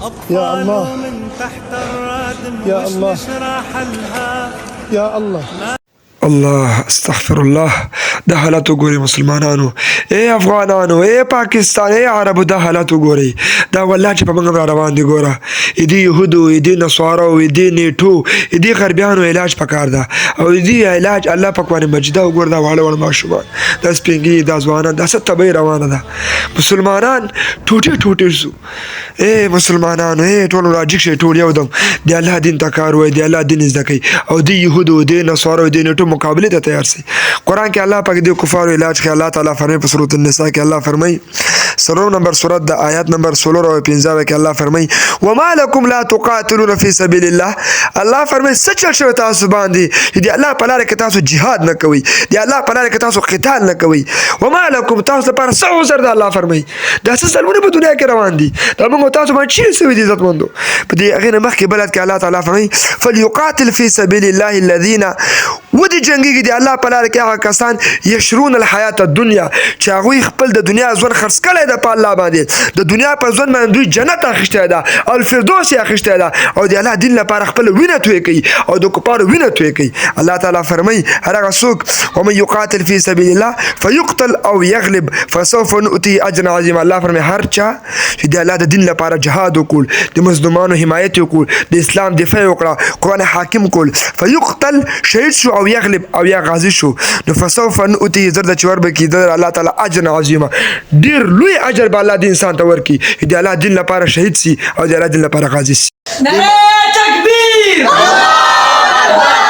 يا الله من تحت الرادم يا وش الله نشرح لها يا الله الله استغفر الله. ده حالات وګوري مسلمانانو، افغانانو، پاکستان، عربو، ده حالات وګوري. دا والله چې په موږ را روان دي. ګوره دې يهودو، دې نصارو، دې نیټو، دې غربیانو علاج پکار ده، او دې علاج الله په قرآن مجید او ګور دا واړه واړه ماشومان، دا سپینګي، دا ځوانان، دا څه تبعی روانه ده. مسلمانان ټوټه ټوټه شو. مسلمانانو ټول راجیک شي، ټول یو دم د الله دین ته کار وای، د الله دین زده کوي، او دې يهودو، دې نصارو، دې نیټو مقابله ته تیار سي. قرآن کې الله پاک دې کفارو علاج کې الله تعالی فرمایي په سورۃ النساء کې الله فرمایي سلام نمبر سورۃ د آیات نمبر 16 او 15 کې الله فرمایي وما لكم لا تقاتلون في سبيل الله. الله فرمایي سچ شو تاسو باندې دې الله په لار کې تاسو jihad نه کوي، دې الله په لار کې تاسو قتال نه کوي. وما لكم تاسو پر څه عذر ده الله فرمایي دا څه ظلمونه په دنیا کې روان دي، دا موږ تاسو باندې چی سوي دي عزت مندو. په دې هغه مخکې بلد کې الله تعالی فرمایي فليقاتل في سبيل الله الذين ودي جنگي دي الله په لار کې هغه کسان یشرون الحیات الدنیا چې هغه خپل د دنیا ژوند خرڅ کړي د په الله باندې، د دنیا په ژوند باندې دوی جنت اخیسته ده او الفردوس اخیسته ده، او د الله دین لپاره خپل وینه توی کوي او د کفارو وینه توی کوي. الله تعالی فرمایي هغه څوک ومن يقاتل في سبيل الله فيقتل او يغلب فسوف نؤتي اجرا عظيما. الله فرمایي هر چا چې د الله د دین لپاره جهاد وکړ، د مظلومانو حمایت وکړ، د اسلام دفاع وکړه، قرآن حاکم کول، فيقتل شهید شو او يغلب او یا غازی شو، نو فسوف نؤتي زرد چور بکی در الله تعالی اجر عظیما، ډیر لوی اجر به الله د انسان ته ورکی، د الله دین لپاره شهید سی او د الله دین لپاره غازی سی. نعره تکبیر، الله اکبر.